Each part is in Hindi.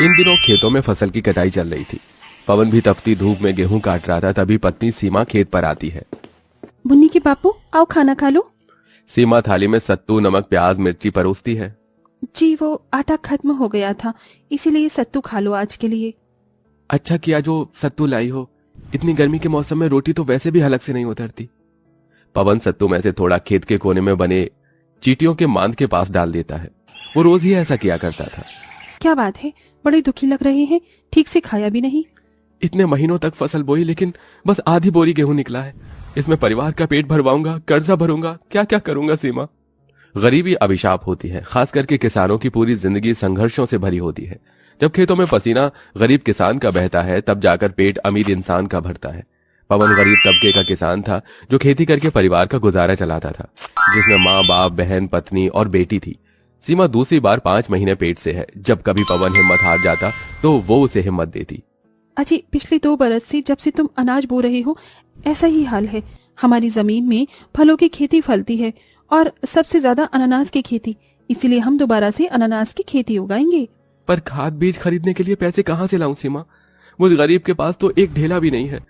इन दिनों खेतों में फसल की कटाई चल रही थी। पवन भी तपती धूप में गेहूं काट रहा था। तभी पत्नी सीमा खेत पर आती है। मुन्नी के बापू, आओ खाना खा लो। सीमा थाली में सत्तू, नमक, प्याज, मिर्ची परोसती है। जी वो आटा खत्म हो गया था, इसीलिए सत्तू खा लो आज के लिए। अच्छा किया जो सत्तू लाई हो। इतनी गर्मी के मौसम में रोटी तो वैसे भी हलक से नहीं उतरती। पवन सत्तू में से थोड़ा खेत के कोने में बने चींटियों के मांद के पास डाल देता है। वो रोज ही ऐसा किया करता था। क्या बात है, बड़े दुखी लग रहे हैं, ठीक से खाया भी नहीं। इतने महीनों तक फसल बोई, लेकिन बस आधी बोरी गेहूं निकला है। इसमें परिवार का पेट भरवाऊंगा, कर्जा भरूंगा, क्या क्या करूंगा सीमा। गरीबी अभिशाप होती है। खास करके किसानों की पूरी जिंदगी संघर्षों से भरी होती है। जब खेतों में पसीना गरीब किसान का बहता है, तब जाकर पेट अमीर इंसान का भरता है। पवन गरीब तबके का किसान था जो खेती करके परिवार का गुजारा चलाता था, जिसमें माँ, बाप, बहन, पत्नी और बेटी थी। सीमा दूसरी बार 5 महीने पेट से है। जब कभी पवन हिम्मत हार जाता तो वो उसे हिम्मत देती। अजी पिछले 2 बरस से जब से तुम अनाज बो रहे हो, ऐसा ही हाल है। हमारी जमीन में फलों की खेती फलती है और सबसे ज्यादा अनानास की खेती, इसीलिए हम दोबारा से अनानास की खेती उगाएंगे। पर खाद बीज खरीदने के लिए पैसे कहाँ से लाऊं सीमा। मुझ गरीब के पास तो एक ढेला भी नहीं है।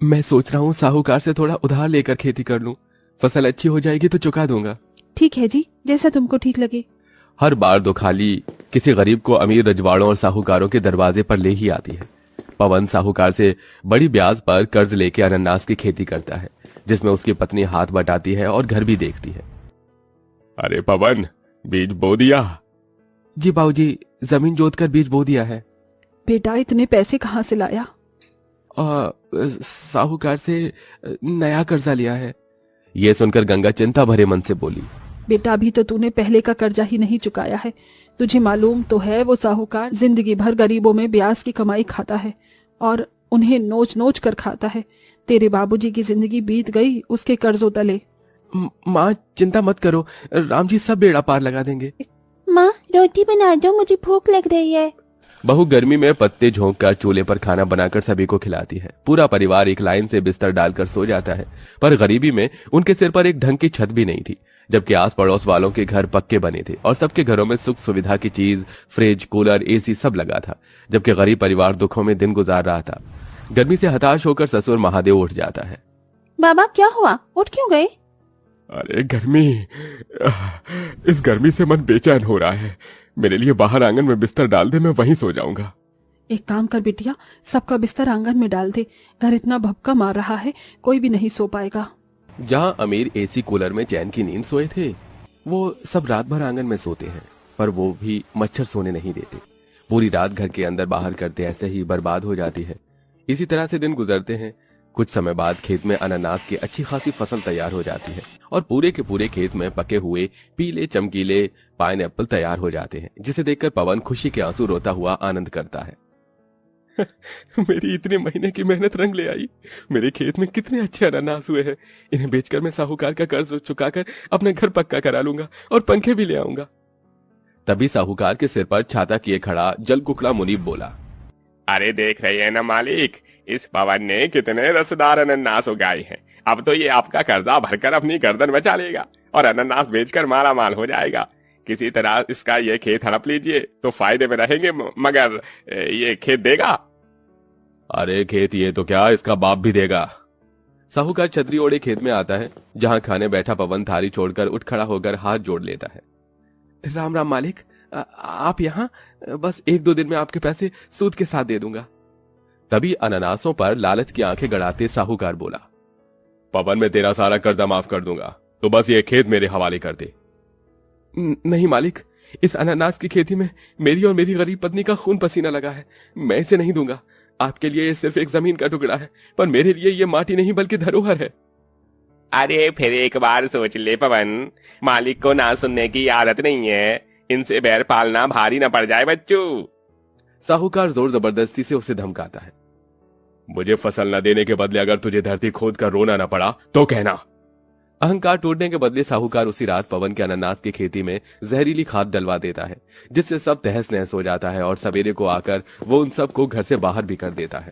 मैं सोच रहा हूँ साहूकार से थोड़ा उधार लेकर खेती कर लूं। फसल अच्छी हो जाएगी तो चुका दूंगा। ठीक है जी, जैसा तुमको ठीक लगे। हर बार दो खाली किसी गरीब को अमीर रजवाड़ों और साहूकारों के दरवाजे पर ले ही आती है। पवन साहूकार से बड़ी ब्याज पर कर्ज लेके अनानास की खेती करता है, जिसमें उसकी पत्नी हाथ बटाती है और घर भी देखती है। अरे पवन, बीज बो दिया? जी बाबूजी, जमीन जोतकर बीज बो दिया है। बेटा इतने पैसे कहाँ से लाया? साहूकार से नया कर्जा लिया है। यह सुनकर गंगा चिंता भरे मन से बोली। बेटा अभी तो तूने पहले का कर्जा ही नहीं चुकाया है। तुझे मालूम तो है वो साहूकार जिंदगी भर गरीबों में ब्याज की कमाई खाता है और उन्हें नोच नोच कर खाता है। तेरे बाबूजी की जिंदगी बीत गई उसके कर्जों तले। माँ चिंता मत करो, राम जी सब बेड़ा पार लगा देंगे। माँ रोटी बना दो, मुझे भूख लग रही है। बहू गर्मी में पत्ते झोंक कर चूल्हे पर खाना बनाकर सभी को खिलाती है। पूरा परिवार एक लाइन से बिस्तर डालकर सो जाता है। पर गरीबी में उनके सिर पर एक ढंग की छत भी नहीं थी, जबकि आस पड़ोस वालों के घर पक्के बने थे और सबके घरों में सुख सुविधा की चीज, फ्रिज, कूलर, एसी सब लगा था। जबकि गरीब परिवार दुखों में दिन गुजार रहा था। गर्मी से हताश होकर ससुर महादेव उठ जाता है। बाबा क्या हुआ, उठ क्यों गए? अरे गर्मी, इस गर्मी से मन बेचैन हो रहा है। मेरे लिए बाहर आंगन में बिस्तर डाल दे, मैं वहीं सो जाऊंगा। एक काम कर बिटिया, सबका बिस्तर आंगन में डाल दे। घर इतना भभका मार रहा है, कोई भी नहीं सो पाएगा। जहां अमीर एसी कूलर में चैन की नींद सोए थे, वो सब रात भर आंगन में सोते हैं। पर वो भी मच्छर सोने नहीं देते। पूरी रात घर के अंदर बाहर करते ऐसे ही बर्बाद हो जाती है। इसी तरह से दिन गुजरते हैं। कुछ समय बाद खेत में अनानास की अच्छी खासी फसल तैयार हो जाती है और पूरे के पूरे खेत में पके हुए पीले चमकीले पाइनएप्पल तैयार हो जाते हैं, जिसे देखकर पवन खुशी के आंसू रोता हुआ आनंद करता है। मेरी इतने महीने की मेहनत रंग ले आई। मेरे खेत में कितने अच्छे अनानास हुए हैं। इन्हें बेचकर मैं साहूकार का कर्ज चुकाकर अपने घर पक्का करा लूंगा और पंखे भी ले आऊंगा। तभी साहूकार के सिर पर छाता किए खड़ा जल कुकड़ा मुनीब बोला। अरे देख रहे हैं ना मालिक, इस पवन ने कितने रसदार अनानास उगाए हैं। अब तो ये आपका कर्जा भरकर अपनी गर्दन बचा लेगा और अनानास बेचकर माला माल हो जाएगा। किसी तरह इसका ये खेत हड़प लीजिए तो फायदे में रहेंगे, मगर ये खेत देगा? अरे खेत ये तो क्या, इसका बाप भी देगा। साहूकार छतरी ओढ़े खेत में आता है, जहां खाने बैठा पवन थाली छोड़कर उठ खड़ा होकर हाथ जोड़ लेता है। राम राम मालिक, आप यहाँ? बस 1-2 दिन में आपके पैसे सूद के साथ दे दूंगा। तभी अनानासों पर लालच की आंखें गड़ाते साहूकार बोला। पवन, मैं तेरा सारा कर्जा माफ कर दूंगा, तो बस ये खेत मेरे हवाले कर दे। नहीं मालिक, इस अनानास की खेती में मेरी और मेरी गरीब पत्नी का खून पसीना लगा है। मैं इसे नहीं दूंगा। आपके लिए ये सिर्फ एक जमीन का टुकड़ा है, पर मेरे लिए ये माटी नहीं बल्कि धरोहर है। अरे फिर एक बार सोच ले पवन, मालिक को ना सुनने की आदत नहीं है। इनसे बैर पालना भारी न पड़ जाए बच्चों। साहूकार जोर जबरदस्ती से उसे धमकाता है। मुझे फसल न देने के बदले अगर तुझे धरती खोद कर रोना न पड़ा तो कहना। अहंकार टूटने के बदले साहूकार उसी रात पवन के अनानास की खेती में जहरीली खाद डलवा देता है, जिससे सब तहस नहस हो जाता है और सवेरे को आकर वो उन सबको घर से बाहर भी कर देता है।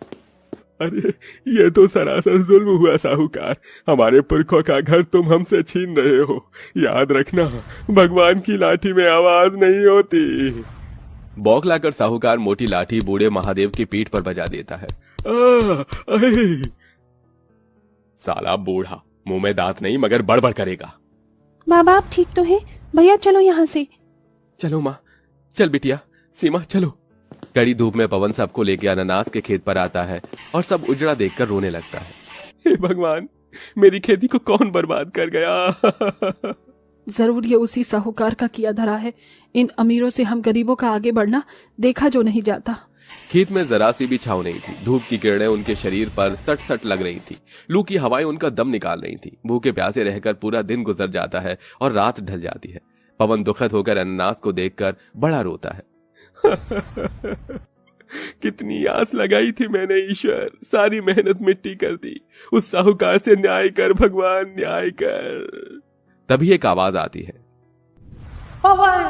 अरे ये तो सरासर जुल्म हुआ साहूकार। हमारे पुरखों का घर तुम हमसे छीन रहे हो। याद रखना, भगवान की लाठी में आवाज नहीं होती। बौखलाकर साहूकार मोटी लाठी बूढ़े महादेव की पीठ पर बजा देता है। साला बूढ़ा, मुंह में दांत नहीं मगर बड़बड़ करेगा। बाबा आप ठीक तो हैं? भैया चलो यहाँ से। चलो माँ, चल बिटिया, सीमा चलो। कड़ी धूप में पवन सबको लेके अनानास के खेत पर आता है और सब उजड़ा देखकर रोने लगता है। हे भगवान, मेरी खेती को कौन बर्बाद कर गया। जरूर ये उसी साहूकार का किया धरा है। इन अमीरों से हम गरीबों का आगे बढ़ना देखा जो नहीं जाता। खेत में जरा सी भी छांव नहीं थी। धूप की किरणें उनके शरीर पर सट सट लग रही थी। लू की हवाएं उनका दम निकाल रही थी। भूखे प्यासे रहकर पूरा दिन गुजर जाता है और रात ढल जाती है। पवन दुखद होकर अनानास को देखकर बड़ा रोता है। कितनी आस लगाई थी मैंने ईश्वर, सारी मेहनत मिट्टी कर दी। उस साहूकार से न्याय कर भगवान, न्याय कर। तभी एक आवाज आती है। पवन,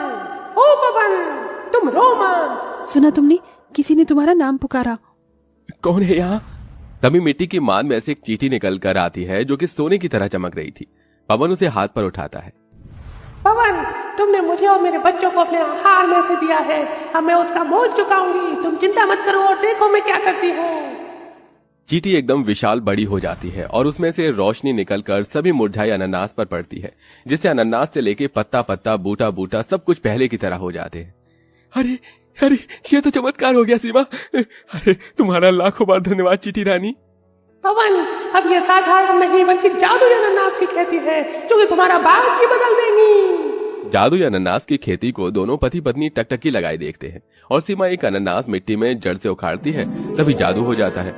ओ पवन, तुम रो मत। सुना तुमने? किसी ने तुम्हारा नाम पुकारा। कौन है यहाँ? तभी मिट्टी की मान में से एक चींटी निकल कर आती है जो कि सोने की तरह चमक रही थी। पवन उसे हाथ पर उठाता है। पवन, तुमने मुझे और मेरे बच्चों को अपने आहार में से दिया है। अब मैं उसका मोल चुकाऊंगी। तुम चिंता मत करो और देखो मैं क्या करती हूँ। चींटी एकदम विशाल बड़ी हो जाती है और उसमें से रोशनी निकलकर सभी मुरझाए अनानास पर पड़ती है, जिससे अनानास से लेके पत्ता पत्ता बूटा बूटा सब कुछ पहले की तरह हो जाते हैं। अरे अरे, ये तो चमत्कार हो गया सीमा। अरे तुम्हारा लाखों बार धन्यवाद चींटी रानी। पवन, अब ये साधारण नहीं बल्कि जादुई अनानास की खेती है जो कि तुम्हारा भाग्य ही बदल देंगी। जादुई अनानास की खेती को दोनों पति पत्नी टकटकी लगाए देखते हैं और सीमा एक अनानास मिट्टी में जड़ से उखाड़ती है। तभी जादू हो जाता है।